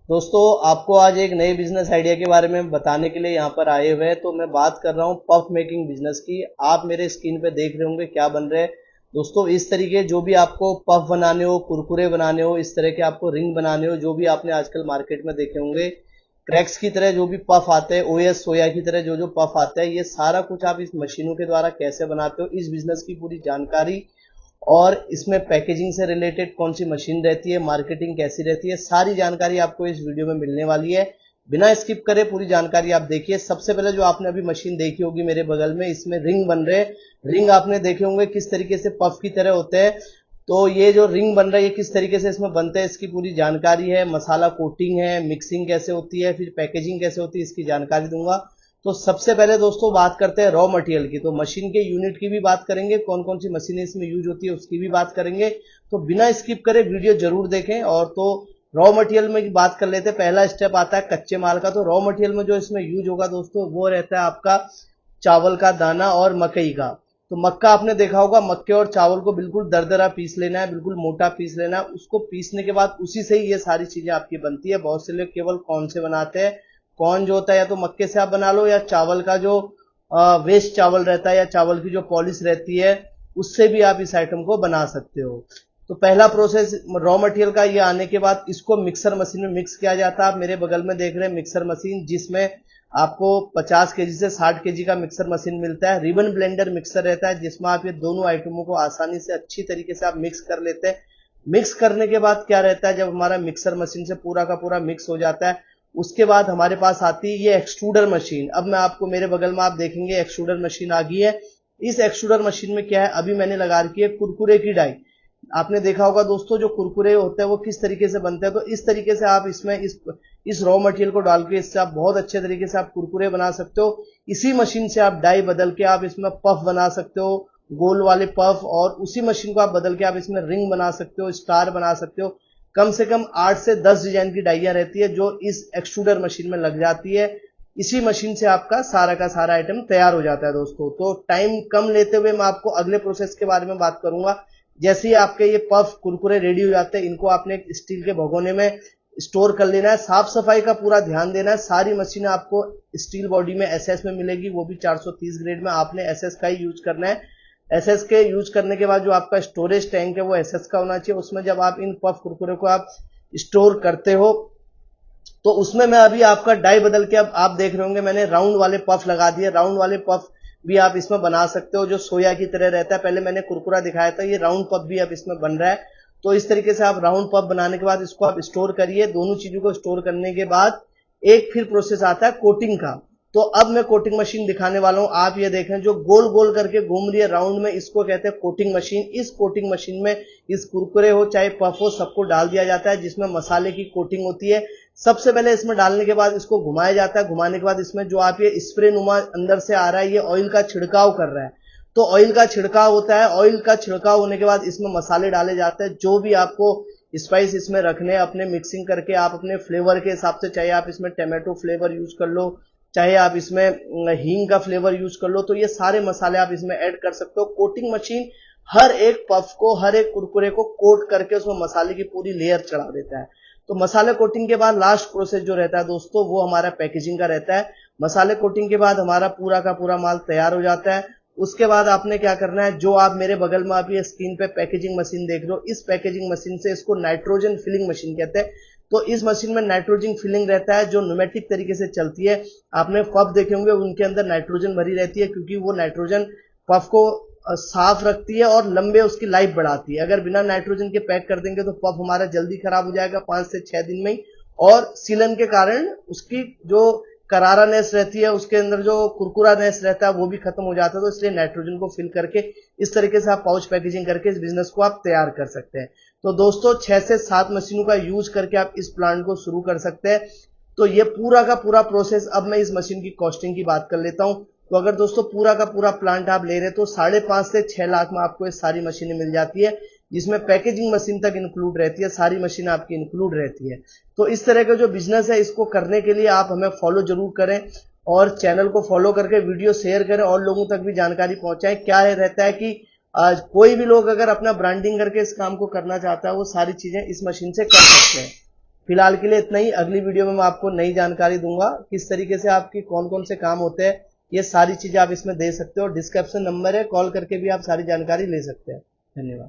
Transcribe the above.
दोस्तों आपको आज एक नए बिजनेस आइडिया के बारे में बताने के लिए यहाँ पर आए हुए हैं। तो मैं बात कर रहा हूँ पफ मेकिंग बिजनेस की। आप मेरे स्क्रीन पे देख रहे होंगे क्या बन रहे हैं। दोस्तों इस तरीके जो भी आपको पफ बनाने हो, कुरकुरे बनाने हो, इस तरह के आपको रिंग बनाने हो, जो भी आपने आजकल मार्केट में देखे होंगे, क्रैक्स की तरह जो भी पफ आते हैं, ओएस सोया की तरह जो जो पफ आता है, ये सारा कुछ आप इस मशीनों के द्वारा कैसे बनाते हो, इस बिजनेस की पूरी जानकारी और इसमें पैकेजिंग से रिलेटेड कौन सी मशीन रहती है, मार्केटिंग कैसी रहती है, सारी जानकारी आपको इस वीडियो में मिलने वाली है। बिना स्किप करे पूरी जानकारी आप देखिए। सबसे पहले जो आपने अभी मशीन देखी होगी मेरे बगल में, इसमें रिंग बन रहे हैं। रिंग आपने देखे होंगे किस तरीके से पफ की तरह होते हैं। तो ये जो रिंग बन रहा है ये किस तरीके से इसमें बनते हैं, इसकी पूरी जानकारी है। मसाला कोटिंग है, मिक्सिंग कैसे होती है, फिर पैकेजिंग कैसे होती है, इसकी जानकारी दूंगा। तो सबसे पहले दोस्तों बात करते हैं रॉ मटेरियल की। तो मशीन के यूनिट की भी बात करेंगे, कौन कौन सी मशीनें इसमें यूज होती है उसकी भी बात करेंगे। तो बिना स्किप करे वीडियो जरूर देखें। और तो रॉ मटेरियल में बात कर लेते हैं। पहला स्टेप आता है कच्चे माल का। तो रॉ मटेरियल में जो इसमें यूज होगा दोस्तों वो रहता है आपका चावल का दाना और मकई का। तो मक्का आपने देखा होगा, मक्के और चावल को बिल्कुल दरदरा पीस लेना है, बिल्कुल मोटा पीस लेना है। उसको पीसने के बाद उसी से ही ये सारी चीजें आपकी बनती है। बहुत से लोग केवल कॉर्न से बनाते हैं। कॉर्न जो होता है या तो मक्के से आप बना लो, या चावल का जो वेस्ट चावल रहता है या चावल की जो पॉलिश रहती है उससे भी आप इस आइटम को बना सकते हो। तो पहला प्रोसेस रॉ मटेरियल का ये आने के बाद इसको मिक्सर मशीन में मिक्स किया जाता है। आप मेरे बगल में देख रहे हैं मिक्सर मशीन, जिसमें आपको 50 केजी से 60 केजी का मिक्सर मशीन मिलता है। रिबन ब्लेंडर मिक्सर रहता है जिसमें आप ये दोनों आइटमों को आसानी से अच्छी तरीके से आप मिक्स कर लेते हैं। मिक्स करने के बाद क्या रहता है, जब हमारा मिक्सर मशीन से पूरा का पूरा मिक्स हो जाता है उसके बाद हमारे पास आती है ये एक्सट्रूडर मशीन। अब मैं आपको मेरे बगल में आप देखेंगे एक्सट्रूडर मशीन आ गई है। इस एक्सट्रूडर मशीन में क्या है, अभी मैंने लगा रखी है कुरकुरे की डाई। आपने देखा होगा दोस्तों जो कुरकुरे होते हैं वो किस तरीके से बनते हैं। तो इस तरीके से आप इसमें इस रॉ मटेरियल को डाल के इससे आप बहुत अच्छे तरीके से आप कुरकुरे बना सकते हो। इसी मशीन से आप डाई बदल के आप इसमें पफ बना सकते हो, गोल वाले पफ। और उसी मशीन को आप बदल के आप इसमें रिंग बना सकते हो, स्टार बना सकते हो। कम से कम 8 से 10 डिजाइन की डाइयां रहती है जो इस एक्सट्रूडर मशीन में लग जाती है। इसी मशीन से आपका सारा का सारा आइटम तैयार हो जाता है दोस्तों। तो टाइम कम लेते हुए मैं आपको अगले प्रोसेस के बारे में बात करूंगा। जैसे ही आपके ये पफ कुरकुरे रेडी हो जाते हैं, इनको आपने एक स्टील के भगोने में स्टोर कर लेना है। साफ सफाई का पूरा ध्यान देना है। सारी मशीनें आपको स्टील बॉडी में एसएस में मिलेगी, वो भी 430 ग्रेड में। आपने एसएस का ही यूज करना है। एसएस के यूज करने के बाद जो आपका स्टोरेज टैंक है वो एसएस का होना चाहिए। उसमें जब आप इन पफ कुरकुरे को आप स्टोर करते हो तो उसमें मैं अभी आपका डाई बदल के, अब आप देख रहे होंगे मैंने राउंड वाले पफ लगा दिए। राउंड वाले पफ भी आप इसमें बना सकते हो जो सोया की तरह रहता है। पहले मैंने कुरकुरा दिखाया था, ये राउंड पफ भी अब इसमें बन रहा है। तो इस तरीके से आप राउंड पफ बनाने के बाद इसको आप स्टोर करिए। दोनों चीजों को स्टोर करने के बाद एक फिर प्रोसेस आता है कोटिंग का। तो अब मैं कोटिंग मशीन दिखाने वाला हूं। आप ये देखें जो गोल गोल करके घूम रही है राउंड में, इसको कहते हैं कोटिंग मशीन। इस कोटिंग मशीन में इस कुरकुरे हो चाहे पफ हो सबको डाल दिया जाता है, जिसमें मसाले की कोटिंग होती है। सबसे पहले इसमें डालने के बाद इसको घुमाया जाता है। घुमाने के बाद इसमें जो आप ये स्प्रे नुमा अंदर से आ रहा है, ये ऑयल का छिड़काव कर रहा है। तो ऑयल का छिड़काव होता है। ऑयल का छिड़काव होने के बाद इसमें मसाले डाले जाते हैं। जो भी आपको स्पाइस इसमें रखने अपने मिक्सिंग करके आप अपने फ्लेवर के हिसाब से, चाहे आप इसमें टमाटो फ्लेवर यूज कर लो, चाहे आप इसमें हींग का फ्लेवर यूज कर लो, तो ये सारे मसाले आप इसमें ऐड कर सकते हो। कोटिंग मशीन हर एक पफ को, हर एक कुरकुरे को कोट करके उसमें मसाले की पूरी लेयर चढ़ा देता है। तो मसाले कोटिंग के बाद लास्ट प्रोसेस जो रहता है दोस्तों वो हमारा पैकेजिंग का रहता है। मसाले कोटिंग के बाद हमारा पूरा का पूरा माल तैयार हो जाता है। उसके बाद आपने क्या करना है, जो आप मेरे बगल में आप ये स्क्रीन पे पैकेजिंग मशीन देख रहे हो, इस पैकेजिंग मशीन से, इसको नाइट्रोजन फिलिंग मशीन कहते हैं। तो इस मशीन में नाइट्रोजन फिलिंग रहता है जो न्यूमेटिक तरीके से चलती है। आपने पफ देखे होंगे उनके अंदर नाइट्रोजन भरी रहती है, क्योंकि वो नाइट्रोजन पफ को साफ रखती है और लंबे उसकी लाइफ बढ़ाती है। अगर बिना नाइट्रोजन के पैक कर देंगे तो पफ हमारा जल्दी खराब हो जाएगा 5 से 6 दिन में ही। और सीलन के कारण उसकी जो करारानेस रहती है, उसके अंदर जो कुरकुरानेस रहता है वो भी खत्म हो जाता है। तो इसलिए नाइट्रोजन को फिल करके इस तरीके से आप पाउच पैकेजिंग करके इस बिजनेस को आप तैयार कर सकते हैं। तो दोस्तों 6 से 7 मशीनों का यूज करके आप इस प्लांट को शुरू कर सकते हैं। तो ये पूरा का पूरा प्रोसेस। अब मैं इस मशीन की कॉस्टिंग की बात कर लेता हूं। तो अगर दोस्तों पूरा का पूरा प्लांट आप ले रहे हैं तो 5.5 से 6 लाख में आपको ये सारी मशीनें मिल जाती है, जिसमें पैकेजिंग मशीन तक इंक्लूड रहती है, सारी मशीन आपकी इंक्लूड रहती है। तो इस तरह का जो बिजनेस है इसको करने के लिए आप हमें फॉलो जरूर करें और चैनल को फॉलो करके वीडियो शेयर करें और लोगों तक भी जानकारी पहुंचाएं। क्या रहता है कि आज कोई भी लोग अगर अपना ब्रांडिंग करके इस काम को करना चाहता है वो सारी चीजें इस मशीन से कर सकते हैं। फिलहाल के लिए इतना ही। अगली वीडियो में मैं आपको नई जानकारी दूंगा किस तरीके से आपकी कौन कौन से काम होते हैं, ये सारी चीजें आप इसमें दे सकते हो। डिस्क्रिप्शन नंबर है, कॉल करके भी आप सारी जानकारी ले सकते हैं। धन्यवाद।